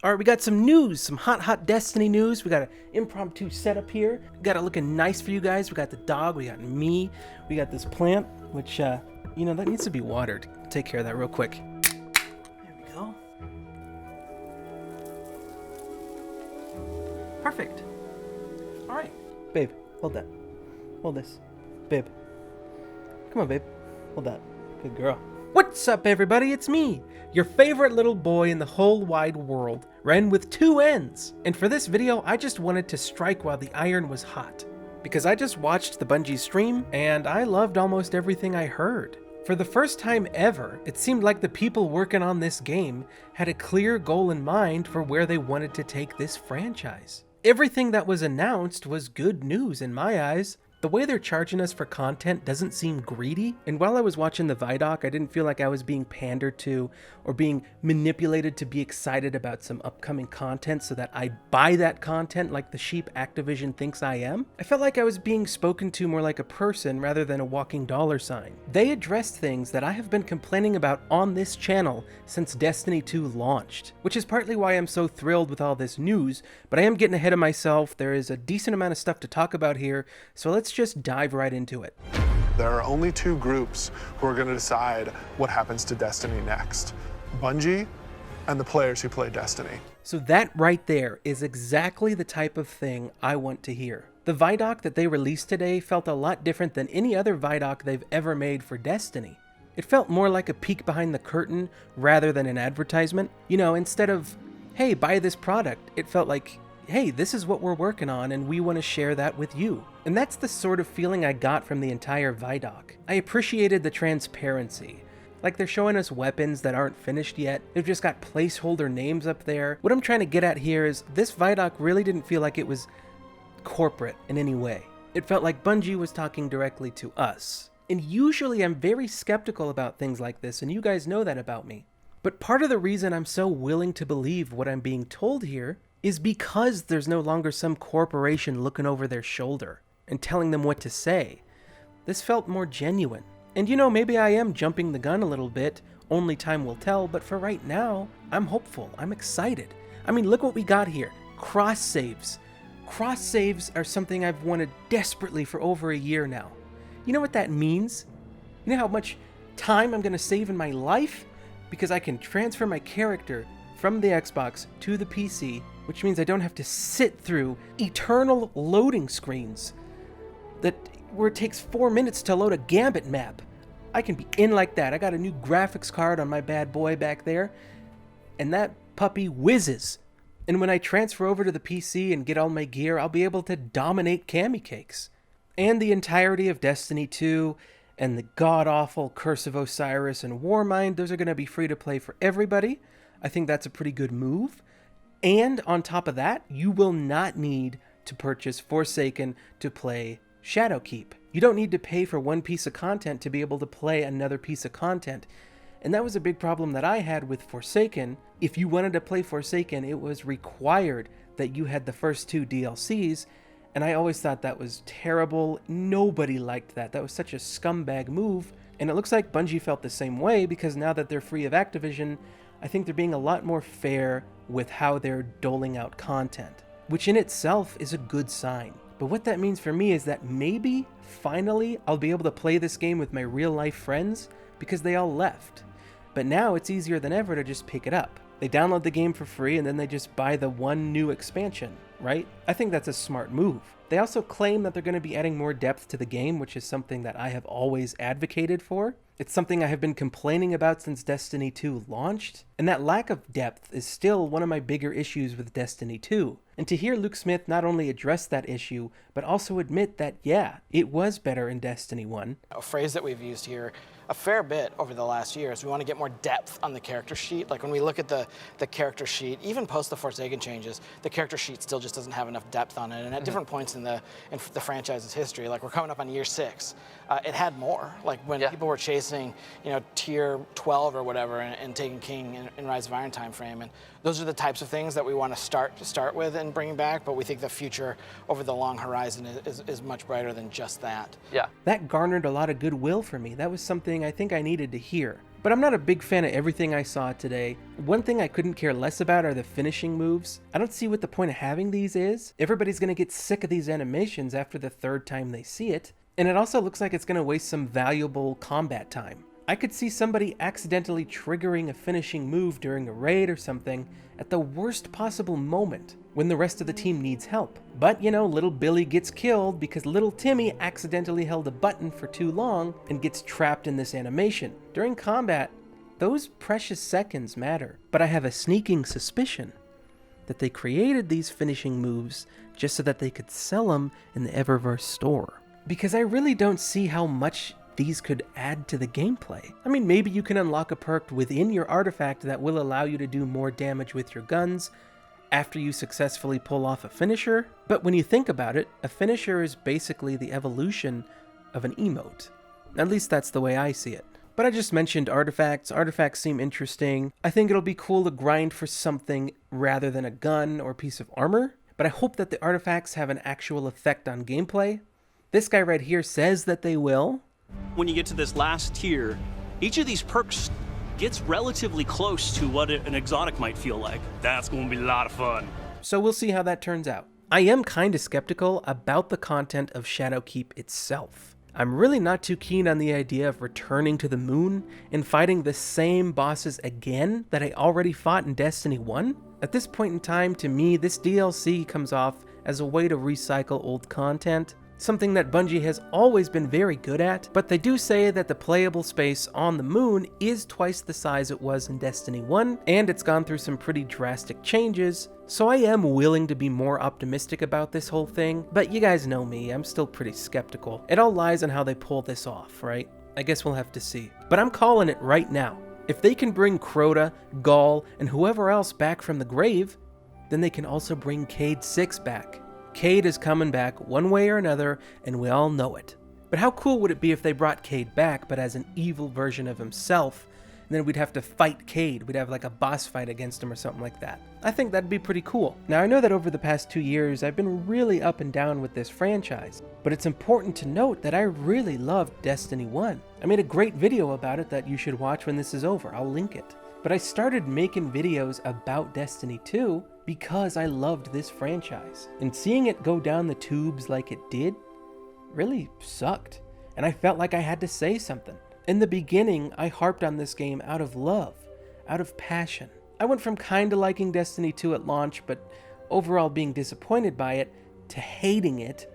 All right, we got some news, some hot Destiny news. We got an impromptu setup here. We got it looking nice for you guys. We got the dog, we got me, we got this plant, which, that needs to be watered. Take care of that real quick. There we go. Perfect. All right, babe, hold that. Hold this. Babe. Come on, babe. Hold that. Good girl. What's up, everybody? It's me, your favorite little boy in the whole wide world, Ren with 2 N's. And for this video, I just wanted to strike while the iron was hot, because I just watched the Bungie stream, and I loved almost everything I heard. For the first time ever, it seemed like the people working on this game had a clear goal in mind for where they wanted to take this franchise. Everything that was announced was good news in my eyes. The way they're charging us for content doesn't seem greedy, and while I was watching the Vidoc, I didn't feel like I was being pandered to or being manipulated to be excited about some upcoming content so that I buy that content like the sheep Activision thinks I am. I felt like I was being spoken to more like a person rather than a walking dollar sign. They addressed things that I have been complaining about on this channel since Destiny 2 launched, which is partly why I'm so thrilled with all this news, but I am getting ahead of myself. There is a decent amount of stuff to talk about here, so let's just dive right into it. There are only 2 groups who are going to decide what happens to Destiny next: Bungie and the players who play Destiny. So that right there is exactly the type of thing I want to hear. The Vidoc that they released today felt a lot different than any other Vidoc they've ever made for Destiny. It felt more like a peek behind the curtain rather than an advertisement. You know, instead of, hey, buy this product, it felt like, hey, this is what we're working on and we want to share that with you. And that's the sort of feeling I got from the entire Vidoc. I appreciated the transparency. Like, they're showing us weapons that aren't finished yet. They've just got placeholder names up there. What I'm trying to get at here is this Vidoc really didn't feel like it was corporate in any way. It felt like Bungie was talking directly to us. And usually I'm very skeptical about things like this, and you guys know that about me. But part of the reason I'm so willing to believe what I'm being told here is because there's no longer some corporation looking over their shoulder and telling them what to say. This felt more genuine. And maybe I am jumping the gun a little bit, only time will tell, but for right now, I'm hopeful, I'm excited. I mean, look what we got here, cross saves. Cross saves are something I've wanted desperately for over a year now. You know what that means? You know how much time I'm gonna save in my life? Because I can transfer my character from the Xbox to the PC, which means I don't have to sit through eternal loading screens where it takes 4 minutes to load a Gambit map. I can be in like that. I got a new graphics card on my bad boy back there, and that puppy whizzes. And when I transfer over to the PC and get all my gear, I'll be able to dominate Cammy Cakes. And the entirety of Destiny 2 and the god-awful Curse of Osiris and Warmind, those are going to be free to play for everybody. I think that's a pretty good move. And on top of that, you will not need to purchase Forsaken to play Shadowkeep. You don't need to pay for one piece of content to be able to play another piece of content. And that was a big problem that I had with Forsaken. If you wanted to play Forsaken, it was required that you had the first 2 DLCs, and I always thought that was terrible. Nobody liked that. That was such a scumbag move, and it looks like Bungie felt the same way, because now that they're free of Activision, I think they're being a lot more fair with how they're doling out content, which in itself is a good sign. But what that means for me is that maybe, finally, I'll be able to play this game with my real-life friends, because they all left. But now it's easier than ever to just pick it up. They download the game for free and then they just buy the one new expansion, right? I think that's a smart move. They also claim that they're going to be adding more depth to the game, which is something that I have always advocated for. It's something I have been complaining about since Destiny 2 launched, and that lack of depth is still one of my bigger issues with Destiny 2. And to hear Luke Smith not only address that issue, but also admit that, yeah, it was better in Destiny 1. A phrase that we've used here a fair bit over the last year is we want to get more depth on the character sheet. Like when we look at the character sheet, even post the Forsaken changes, the character sheet still just doesn't have enough depth on it. And at different points in the franchise's history, like we're coming up on year 6, it had more. Like when people were chasing, tier 12 or whatever and taking King in Rise of Iron time frame. And those are the types of things that we want to start with and bring back. But we think the future over the long horizon is much brighter than just that. Yeah. That garnered a lot of goodwill for me. That was something I think I needed to hear. But I'm not a big fan of everything I saw today. One thing I couldn't care less about are the finishing moves. I don't see what the point of having these is. Everybody's gonna get sick of these animations after the third time they see it. And it also looks like it's gonna waste some valuable combat time. I could see somebody accidentally triggering a finishing move during a raid or something at the worst possible moment when the rest of the team needs help. But you know, little Billy gets killed because little Timmy accidentally held a button for too long and gets trapped in this animation. During combat, those precious seconds matter. But I have a sneaking suspicion that they created these finishing moves just so that they could sell them in the Eververse store. Because I really don't see how much these could add to the gameplay. I mean, maybe you can unlock a perk within your artifact that will allow you to do more damage with your guns after you successfully pull off a finisher. But when you think about it, a finisher is basically the evolution of an emote. At least that's the way I see it. But I just mentioned artifacts. Artifacts seem interesting. I think it'll be cool to grind for something rather than a gun or piece of armor. But I hope that the artifacts have an actual effect on gameplay. This guy right here says that they will. When you get to this last tier, each of these perks gets relatively close to what an exotic might feel like. That's going to be a lot of fun. So we'll see how that turns out. I am kind of skeptical about the content of Shadowkeep itself. I'm really not too keen on the idea of returning to the moon and fighting the same bosses again that I already fought in Destiny 1. At this point in time, to me, this DLC comes off as a way to recycle old content. Something that Bungie has always been very good at, but they do say that the playable space on the moon is twice the size it was in Destiny 1, and it's gone through some pretty drastic changes, so I am willing to be more optimistic about this whole thing, but you guys know me, I'm still pretty skeptical. It all lies on how they pull this off, right? I guess we'll have to see. But I'm calling it right now. If they can bring Crota, Gaul, and whoever else back from the grave, then they can also bring Cayde 6 back. Cayde is coming back one way or another, and we all know it. But how cool would it be if they brought Cayde back, but as an evil version of himself, and then we'd have to fight Cayde. We'd have like a boss fight against him or something like that. I think that'd be pretty cool. Now, I know that over the past 2 years, I've been really up and down with this franchise, but it's important to note that I really loved Destiny 1. I made a great video about it that you should watch when this is over. I'll link it. But I started making videos about Destiny 2 because I loved this franchise. And seeing it go down the tubes like it did really sucked. And I felt like I had to say something. In the beginning, I harped on this game out of love, out of passion. I went from kinda liking Destiny 2 at launch, but overall being disappointed by it, to hating it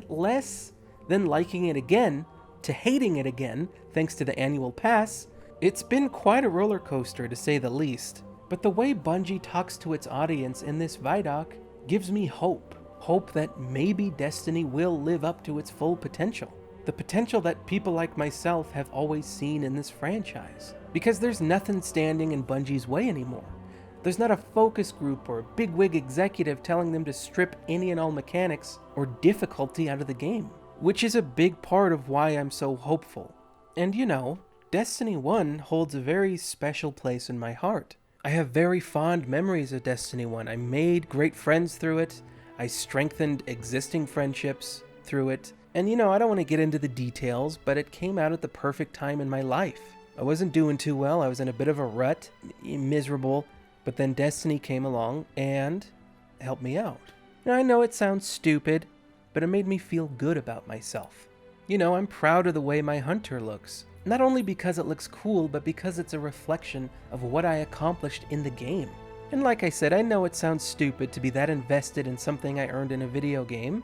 less, then liking it again, to hating it again, thanks to the annual pass. It's been quite a roller coaster, to say the least. But the way Bungie talks to its audience in this Vidoc gives me hope. Hope that maybe Destiny will live up to its full potential. The potential that people like myself have always seen in this franchise. Because there's nothing standing in Bungie's way anymore. There's not a focus group or bigwig executive telling them to strip any and all mechanics or difficulty out of the game. Which is a big part of why I'm so hopeful. And you know, Destiny 1 holds a very special place in my heart. I have very fond memories of Destiny 1. I made great friends through it. I strengthened existing friendships through it. And you know, I don't want to get into the details, but it came out at the perfect time in my life. I wasn't doing too well. I was in a bit of a rut, miserable, but then Destiny came along and helped me out. Now, I know it sounds stupid, but it made me feel good about myself. You know, I'm proud of the way my hunter looks. Not only because it looks cool, but because it's a reflection of what I accomplished in the game. And like I said, I know it sounds stupid to be that invested in something I earned in a video game,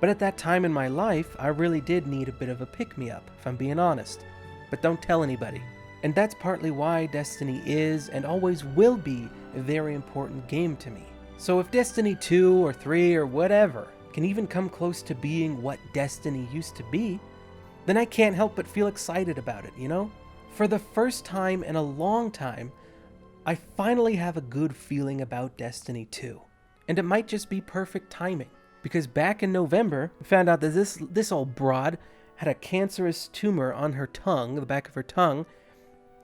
but at that time in my life, I really did need a bit of a pick-me-up, if I'm being honest. But don't tell anybody. And that's partly why Destiny is, and always will be, a very important game to me. So if Destiny 2 or 3 or whatever can even come close to being what Destiny used to be, then I can't help but feel excited about it, you know? For the first time in a long time, I finally have a good feeling about Destiny 2. And it might just be perfect timing, because back in November, I found out that this old broad had a cancerous tumor on her tongue, the back of her tongue,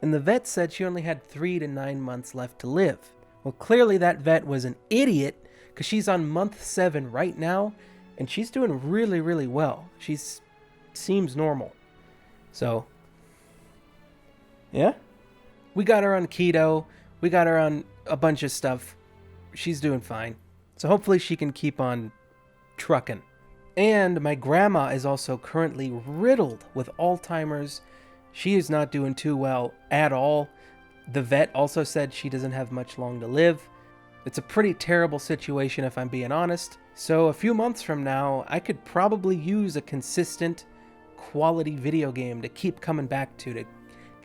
and the vet said she only had 3 to 9 months left to live. Well, clearly that vet was an idiot, because she's on month 7 right now, and she's doing really, really well. Seems normal. So, Yeah? We got her on keto. We got her on a bunch of stuff. She's doing fine. So hopefully she can keep on trucking. And my grandma is also currently riddled with Alzheimer's. She is not doing too well at all. The vet also said she doesn't have much long to live. It's a pretty terrible situation if I'm being honest. So a few months from now, I could probably use a consistent quality video game to keep coming back to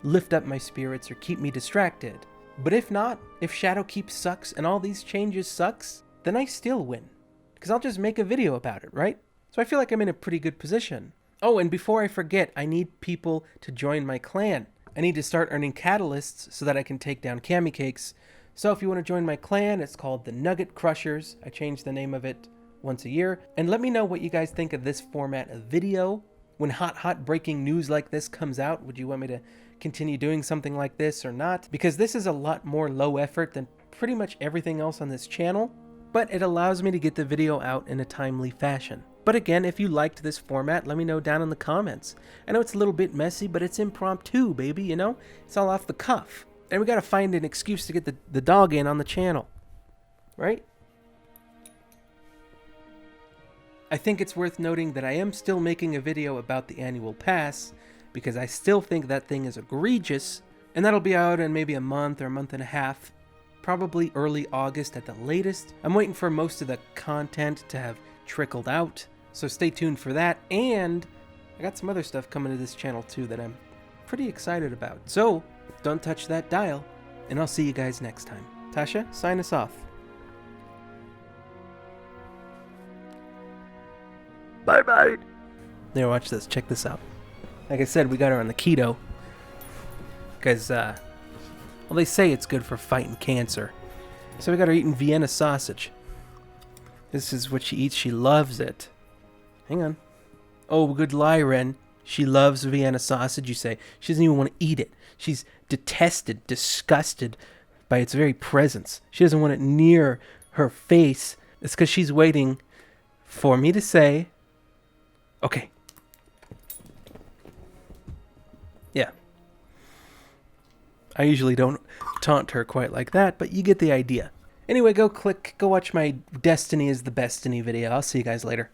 lift up my spirits or keep me distracted. But if not, if Shadowkeep sucks and all these changes sucks, then I still win. Because I'll just make a video about it, right? So I feel like I'm in a pretty good position. Oh, and before I forget, I need people to join my clan. I need to start earning catalysts so that I can take down Cami Cakes. So if you want to join my clan, it's called the Nugget Crushers. I change the name of it once a year. And let me know what you guys think of this format of video. When hot breaking news like this comes out, would you want me to continue doing something like this or not? Because this is a lot more low effort than pretty much everything else on this channel, but it allows me to get the video out in a timely fashion. But again, if you liked this format, let me know down in the comments. I know it's a little bit messy, but it's impromptu, baby, you know? It's all off the cuff. And we gotta find an excuse to get the dog in on the channel, right? I think it's worth noting that I am still making a video about the annual pass, because I still think that thing is egregious, and that'll be out in maybe a month or a month and a half, probably early August at the latest. I'm waiting for most of the content to have trickled out, so stay tuned for that, and I got some other stuff coming to this channel too that I'm pretty excited about. So, don't touch that dial, and I'll see you guys next time. Tasha, sign us off. Bye-bye. There, watch this. Check this out. Like I said, we got her on the keto. Because, well, they say it's good for fighting cancer. So we got her eating Vienna sausage. This is what she eats. She loves it. Hang on. Oh, good lie, Ren. She loves Vienna sausage, you say. She doesn't even want to eat it. She's detested, disgusted by its very presence. She doesn't want it near her face. It's because she's waiting for me to say, okay. Yeah. I usually don't taunt her quite like that, but you get the idea. Anyway, go watch my Destiny is the Bestiny video. I'll see you guys later.